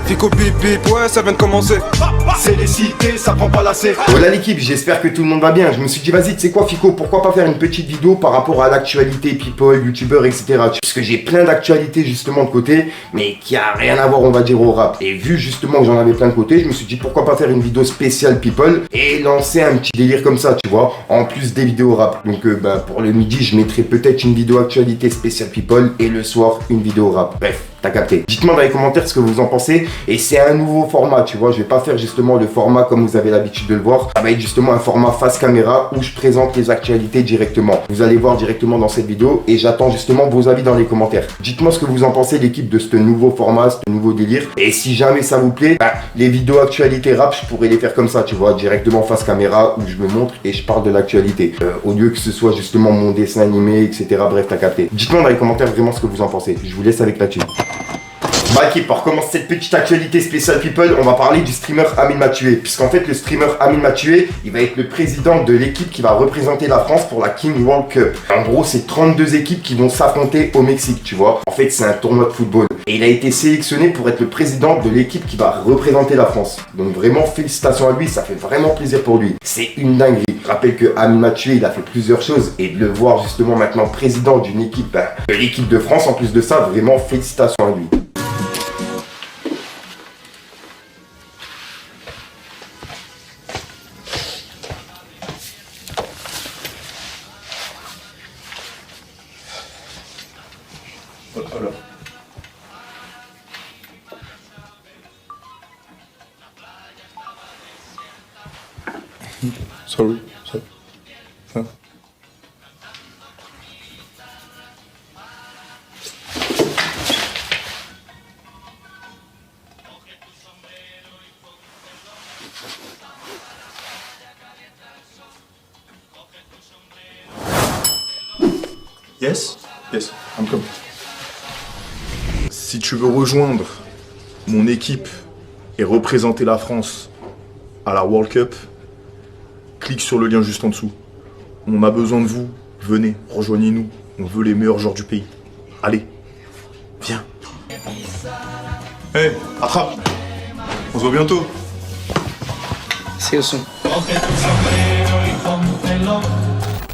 Fico bip bip, ouais ça vient de commencer. C'est les cités, ça prend pas la serre. Voilà l'équipe, j'espère que tout le monde va bien. Je me suis dit vas-y, tu sais quoi Fico, pourquoi pas faire une petite vidéo par rapport à l'actualité people, youtubeur, etc. Parce que j'ai plein d'actualités justement de côté, mais qui a rien à voir on va dire au rap. Et vu justement que j'en avais plein de côté, je me suis dit pourquoi pas faire une vidéo spéciale people et lancer un petit délire comme ça, tu vois, en plus des vidéos rap. Donc pour le midi, je mettrai peut-être une vidéo actualité spéciale people et le soir une vidéo rap. Bref, t'as capté. Dites-moi dans les commentaires ce que vous en pensez. Et c'est un nouveau format, tu vois. Je vais pas faire justement le format comme vous avez l'habitude de le voir. Ça va être justement un format face caméra où je présente les actualités directement. Vous allez voir directement dans cette vidéo et j'attends justement vos avis dans les commentaires. Dites-moi ce que vous en pensez l'équipe de ce nouveau format, ce nouveau délire. Et si jamais ça vous plaît, les vidéos actualité rap, je pourrais les faire comme ça, tu vois, directement face caméra où je me montre et je parle de l'actualité. Au lieu que ce soit justement mon dessin animé, etc. Bref, t'as capté. Dites-moi dans les commentaires vraiment ce que vous en pensez. Je vous laisse avec la suite. Bah équipe, on recommence cette petite actualité spéciale people, on va parler du streamer Amine Mathieu. Puisqu'en fait le streamer Amine Mathieu, il va être le président de l'équipe qui va représenter la France pour la King World Cup. En gros c'est 32 équipes qui vont s'affronter au Mexique, tu vois. En fait c'est un tournoi de football. Et il a été sélectionné pour être le président de l'équipe qui va représenter la France. Donc vraiment félicitations à lui, ça fait vraiment plaisir pour lui. C'est une dinguerie. Je rappelle que Amine Mathieu, il a fait plusieurs choses et de le voir justement maintenant président d'une équipe, de l'équipe de France en plus de ça, vraiment félicitations à lui. Voilà. Sorry. Huh? Yes, I'm coming. Si tu veux rejoindre mon équipe et représenter la France à la World Cup, clique sur le lien juste en dessous. On a besoin de vous, venez, rejoignez-nous. On veut les meilleurs joueurs du pays. Allez, viens. Hey, attrape. On se voit bientôt. C'est au son.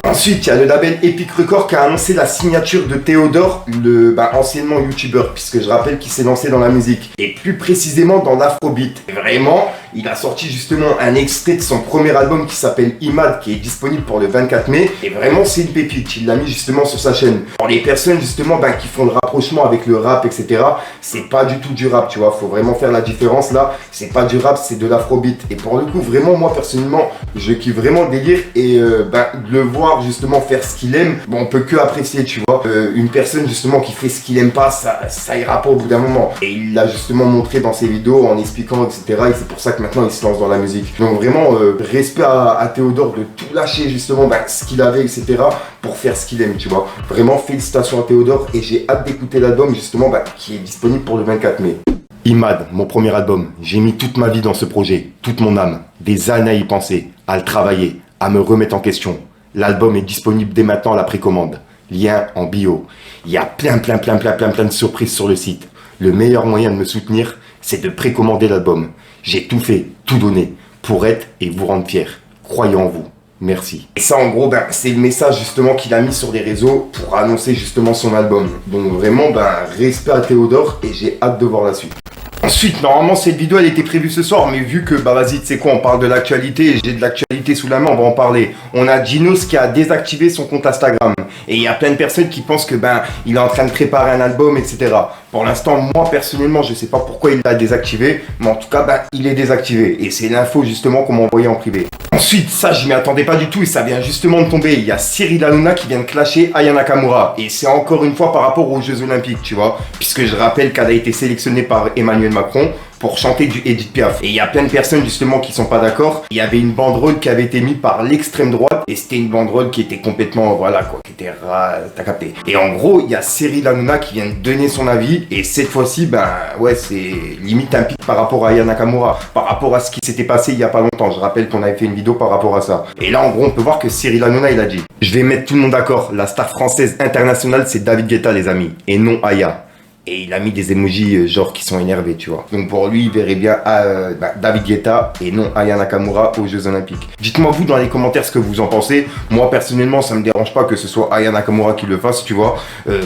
Ensuite, il y a le label Epic Records qui a annoncé la signature de Théodore, le anciennement youtubeur, puisque je rappelle qu'il s'est lancé dans la musique, et plus précisément dans l'afrobeat. Vraiment, il a sorti justement un extrait de son premier album qui s'appelle Imad, qui est disponible pour le 24 mai, et vraiment c'est une pépite, il l'a mis justement sur sa chaîne. Pour les personnes justement qui font le rapprochement avec le rap, etc., c'est pas du tout du rap, tu vois, faut vraiment faire la différence là, c'est pas du rap, c'est de l'afrobeat. Et pour le coup, vraiment, moi personnellement, je kiffe vraiment le délire, et de le voir justement faire ce qu'il aime, bon, on peut que apprécier, tu vois. Une personne justement qui fait ce qu'il aime pas, ça ira pas au bout d'un moment. Et il l'a justement montré dans ses vidéos en expliquant, etc. Et c'est pour ça que maintenant il se lance dans la musique. Donc vraiment, respect à Théodore de tout lâcher justement ce qu'il avait, etc. pour faire ce qu'il aime, tu vois. Vraiment, félicitations à Théodore et j'ai hâte d'écouter l'album justement qui est disponible pour le 24 mai. Imad, mon premier album. J'ai mis toute ma vie dans ce projet, toute mon âme, des années à y penser, à le travailler, à me remettre en question. L'album est disponible dès maintenant à la précommande. Lien en bio. Il y a plein de surprises sur le site. Le meilleur moyen de me soutenir, c'est de précommander l'album. J'ai tout fait, tout donné, pour être et vous rendre fiers. Croyez en vous. Merci. Et ça en gros, c'est le message justement qu'il a mis sur les réseaux pour annoncer justement son album. Donc vraiment, respect à Théodore et j'ai hâte de voir la suite. Ensuite, normalement, cette vidéo, elle était prévue ce soir, mais vu que, vas-y, tu sais quoi, on parle de l'actualité, j'ai de l'actualité sous la main, on va en parler. On a Ginos qui a désactivé son compte Instagram. Et il y a plein de personnes qui pensent que, il est en train de préparer un album, etc. Pour l'instant, moi, personnellement, je sais pas pourquoi il l'a désactivé, mais en tout cas, il est désactivé. Et c'est l'info, justement, qu'on m'a envoyé en privé. Ensuite, ça, je m'y attendais pas du tout et ça vient justement de tomber. Il y a Cyril Hanouna qui vient de clasher Aya Nakamura. Et c'est encore une fois par rapport aux Jeux Olympiques, tu vois. Puisque je rappelle qu'elle a été sélectionnée par Emmanuel Macron pour chanter du Edith Piaf. Et il y a plein de personnes justement qui sont pas d'accord. Il y avait une banderole qui avait été mise par l'extrême droite et c'était une banderole qui était complètement, qui était t'as capté. Et en gros, il y a Cyril Hanouna qui vient de donner son avis et cette fois-ci, c'est limite un pic par rapport à Aya Nakamura, par rapport à ce qui s'était passé il y a pas longtemps. Je rappelle qu'on avait fait une vidéo par rapport à ça. Et là, en gros, on peut voir que Cyril Hanouna, il a dit: je vais mettre tout le monde d'accord. La star française internationale, c'est David Guetta, les amis, et non Aya. Et il a mis des emojis genre qui sont énervés, tu vois. Donc pour lui, il verrait bien David Guetta et non Aya Nakamura aux Jeux Olympiques. Dites-moi vous dans les commentaires ce que vous en pensez. Moi personnellement, ça me dérange pas que ce soit Aya Nakamura qui le fasse, tu vois.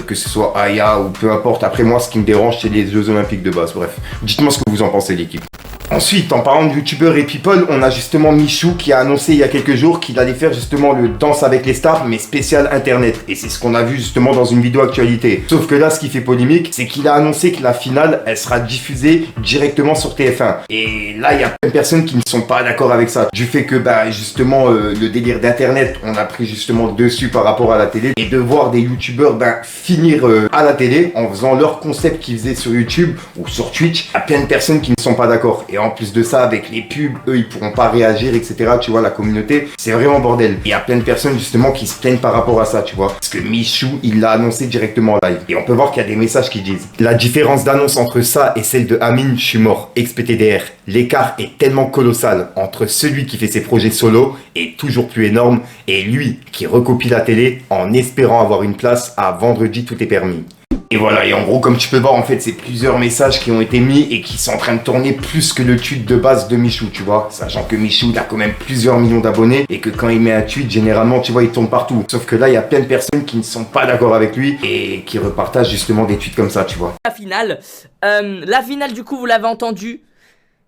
Que ce soit Aya ou peu importe. Après moi, ce qui me dérange, c'est les Jeux Olympiques de base. Bref, dites-moi ce que vous en pensez, l'équipe. Ensuite, en parlant de youtubeurs et people, on a justement Michou qui a annoncé il y a quelques jours qu'il allait faire justement le Danse avec les stars, mais spécial internet. Et c'est ce qu'on a vu justement dans une vidéo actualité. Sauf que là, ce qui fait polémique, c'est qu'il a annoncé que la finale, elle sera diffusée directement sur TF1. Et là, il y a plein de personnes qui ne sont pas d'accord avec ça. Du fait que, justement, le délire d'internet, on a pris justement dessus par rapport à la télé. Et de voir des youtubeurs, finir à la télé en faisant leur concept qu'ils faisaient sur YouTube ou sur Twitch, il y a plein de personnes qui ne sont pas d'accord. Et en plus de ça, avec les pubs, eux, ils pourront pas réagir, etc. Tu vois, la communauté, c'est vraiment bordel. Il y a plein de personnes, justement, qui se plaignent par rapport à ça, tu vois. Parce que Michou, il l'a annoncé directement en live. Et on peut voir qu'il y a des messages qui disent: la différence d'annonce entre ça et celle de Amine, je suis mort, ex-PTDR. L'écart est tellement colossal entre celui qui fait ses projets solo et toujours plus énorme, et lui qui recopie la télé en espérant avoir une place à Vendredi tout est permis. Et voilà, et en gros, comme tu peux voir, en fait, c'est plusieurs messages qui ont été mis et qui sont en train de tourner plus que le tweet de base de Michou, tu vois. Sachant que Michou, il a quand même plusieurs millions d'abonnés et que quand il met un tweet, généralement, tu vois, il tourne partout. Sauf que là, il y a plein de personnes qui ne sont pas d'accord avec lui et qui repartagent justement des tweets comme ça, tu vois. La finale, du coup, vous l'avez entendu,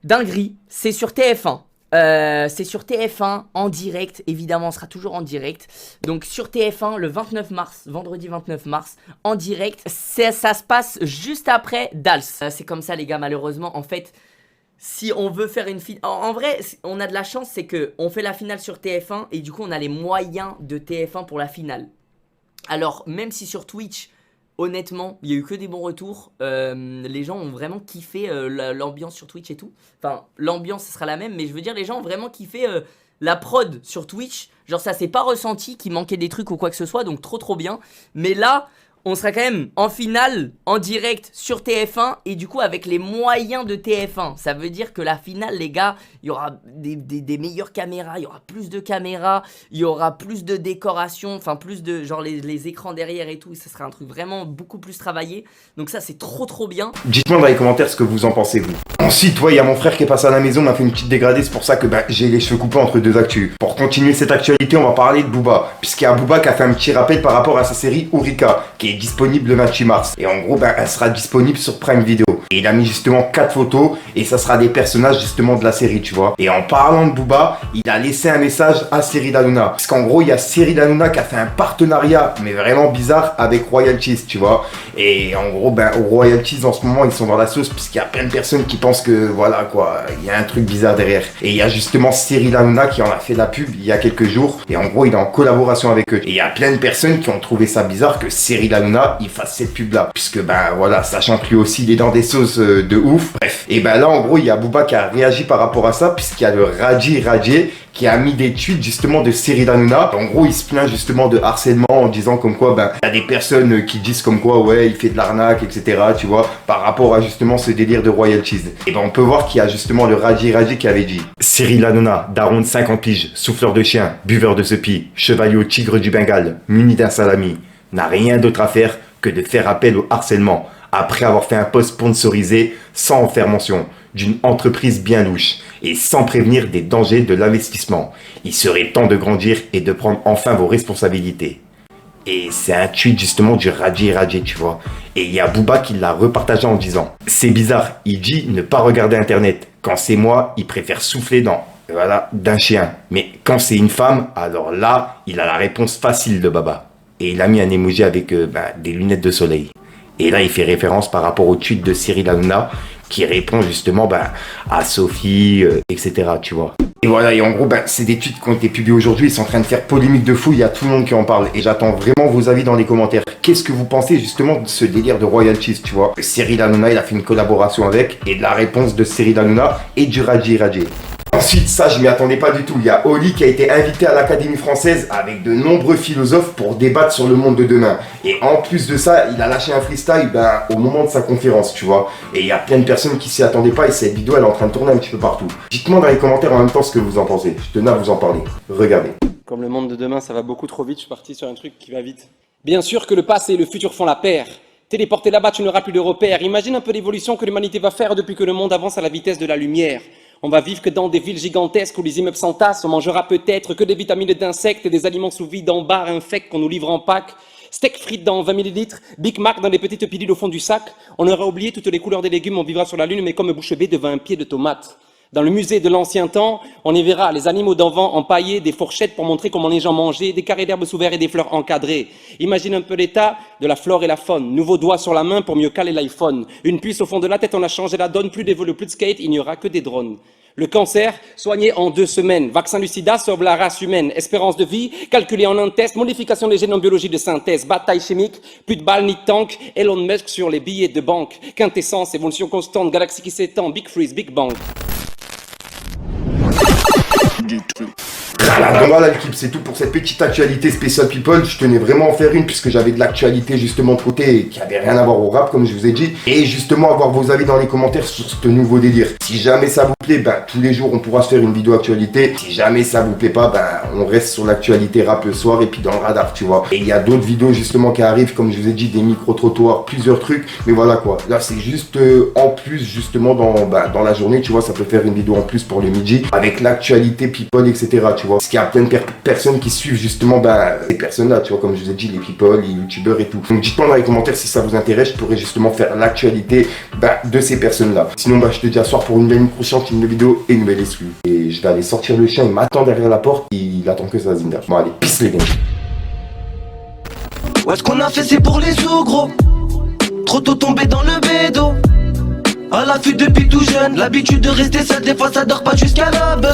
dinguerie, c'est sur TF1. C'est sur TF1 en direct, évidemment on sera toujours en direct. Donc sur TF1 le 29 mars, vendredi 29 mars, en direct. Ça se passe juste après Dals. C'est comme ça les gars, malheureusement. En fait, si on veut faire une finale, en vrai on a de la chance, c'est que on fait la finale sur TF1 et du coup on a les moyens de TF1 pour la finale. Alors même si sur Twitch, honnêtement, il n'y a eu que des bons retours. Les gens ont vraiment kiffé l'ambiance sur Twitch et tout. Enfin, l'ambiance, ce sera la même, mais je veux dire, les gens ont vraiment kiffé la prod sur Twitch. Genre, ça s'est pas ressenti qu'il manquait des trucs ou quoi que ce soit, donc trop bien. Mais là, on sera quand même en finale, en direct sur TF1 et du coup avec les moyens de TF1. Ça veut dire que la finale, les gars, il y aura des meilleures caméras, il y aura plus de caméras, il y aura plus de décoration, enfin plus de genre les écrans derrière et tout. Ça sera un truc vraiment beaucoup plus travaillé. Donc ça, c'est trop bien. Dites-moi dans les commentaires ce que vous en pensez, vous. Ensuite, il y a mon frère qui est passé à la maison, m'a fait une petite dégradée, c'est pour ça que j'ai les cheveux coupés entre deux actus. Pour continuer cette actualité, on va parler de Booba, puisqu'il y a Booba qui a fait un petit rappel par rapport à sa série Ourika, qui est disponible le 28 mars. Et en gros, elle sera disponible sur Prime Video. Et il a mis justement 4 photos, et ça sera des personnages justement de la série, tu vois. Et en parlant de Booba, il a laissé un message à Cyril Hanouna. Parce qu'en gros, il y a Cyril Hanouna qui a fait un partenariat, mais vraiment bizarre, avec Royalties, tu vois. Et en gros, Royalties en ce moment, ils sont dans la sauce, puisqu'il y a plein de personnes qui pensent que, voilà quoi, il y a un truc bizarre derrière. Et il y a justement Cyril Hanouna qui en a fait la pub il y a quelques jours, et en gros, il est en collaboration avec eux. Et il y a plein de personnes qui ont trouvé ça bizarre que Cyril Hanouna, il fasse cette pub là. Puisque, voilà, sachant que lui aussi, il est dans des sauces de ouf. Bref. Et là, en gros, il y a Booba qui a réagi par rapport à ça, puisqu'il y a le Radji qui a mis des tweets justement de Cyril Hanouna. En gros, il se plaint justement de harcèlement en disant comme quoi, il y a des personnes qui disent comme quoi, ouais, il fait de l'arnaque, etc. Tu vois, par rapport à justement ce délire de Royalties. Et on peut voir qu'il y a justement le Radji qui avait dit: Cyril Hanouna, daron de 50 piges, souffleur de chien, buveur de sepi, chevalier au tigre du Bengale, muni d'un salami, n'a rien d'autre à faire que de faire appel au harcèlement, après avoir fait un post sponsorisé sans en faire mention, d'une entreprise bien louche et sans prévenir des dangers de l'investissement. Il serait temps de grandir et de prendre enfin vos responsabilités. Et c'est un tweet justement du Radji, tu vois. Et il y a Booba qui l'a repartagé en disant: c'est bizarre, il dit ne pas regarder internet. Quand c'est moi, il préfère souffler d'un chien. Mais quand c'est une femme, alors là, il a la réponse facile de Baba. Et il a mis un emoji avec des lunettes de soleil. Et là, il fait référence par rapport au tweet de Cyril Hanouna qui répond justement à Sophie, etc. Tu vois. Et voilà, et en gros, c'est des tweets qui ont été publiés aujourd'hui. Ils sont en train de faire polémique de fou. Il y a tout le monde qui en parle. Et j'attends vraiment vos avis dans les commentaires. Qu'est-ce que vous pensez justement de ce délire de Royalties, tu vois? Cyril Hanouna, il a fait une collaboration avec. Et de la réponse de Cyril Hanouna et du Radji. Ensuite, ça, je m'y attendais pas du tout. Il y a Oli qui a été invité à l'Académie française avec de nombreux philosophes pour débattre sur le monde de demain. Et en plus de ça, il a lâché un freestyle au moment de sa conférence, tu vois. Et il y a plein de personnes qui s'y attendaient pas et cette vidéo, elle est en train de tourner un petit peu partout. Dites-moi dans les commentaires en même temps ce que vous en pensez. Je tenais à vous en parler. Regardez. Comme le monde de demain, ça va beaucoup trop vite, je suis parti sur un truc qui va vite. Bien sûr que le passé et le futur font la paire. Téléporté là-bas, tu n'auras plus de repères. Imagine un peu l'évolution que l'humanité va faire depuis que le monde avance à la vitesse de la lumière. On va vivre que dans des villes gigantesques où les immeubles s'entassent. On mangera peut-être que des vitamines d'insectes et des aliments sous vide en barres infects qu'on nous livre en pack. Steak frites dans 20 ml, Big Mac dans des petites pilules au fond du sac. On aura oublié toutes les couleurs des légumes, on vivra sur la lune mais comme bouche bée devant un pied de tomate. Dans le musée de l'ancien temps, on y verra les animaux d'avant empaillés, des fourchettes pour montrer comment les gens mangeaient, des carrés d'herbes sous verre et des fleurs encadrées. Imagine un peu l'état de la flore et la faune. Nouveau doigt sur la main pour mieux caler l'iPhone. Une puce au fond de la tête, on a changé la donne. Plus d'évolution, plus de skate, il n'y aura que des drones. Le cancer, soigné en 2 semaines. Vaccin du sida sauve la race humaine. Espérance de vie, calculée en un test. Modification des gènes en biologie de synthèse. Bataille chimique, plus de balles ni de tank. Elon Musk sur les billets de banque. Quintessence, évolution constante, galaxie qui s'étend. Big Freeze, Big Bang. Donc voilà l'équipe, c'est tout pour cette petite actualité spéciale people. Je tenais vraiment à en faire une puisque j'avais de l'actualité justement de côté qui avait rien à voir au rap comme je vous ai dit. Et justement avoir vos avis dans les commentaires sur ce nouveau délire. Si jamais ça vous plaît, tous les jours on pourra se faire une vidéo actualité. Si jamais ça vous plaît pas, on reste sur l'actualité rap le soir et puis dans le radar, tu vois. Et il y a d'autres vidéos justement qui arrivent, comme je vous ai dit, des micro-trottoirs, plusieurs trucs. Mais voilà quoi, là c'est juste en plus justement dans la journée, tu vois, ça peut faire une vidéo en plus pour le midi avec l'actualité people, etc. tu vois. Parce qu'il y a plein de personnes qui suivent justement ces personnes-là, tu vois, comme je vous ai dit, les people, les youtubeurs et tout. Donc dites-moi dans les commentaires si ça vous intéresse, je pourrais justement faire l'actualité de ces personnes-là. Sinon, je te dis à soir pour une nouvelle prochaine vidéo et une nouvelle exclue. Et je vais aller sortir le chien, il m'attend derrière la porte, il attend que ça, Zinda. Bon allez, peace les gars. Ouais, ce qu'on a fait c'est pour les sous gros. Trop tôt tombé dans le bédo. À l'affût depuis tout jeune. L'habitude de rester seul, des fois ça dort pas jusqu'à l'aube.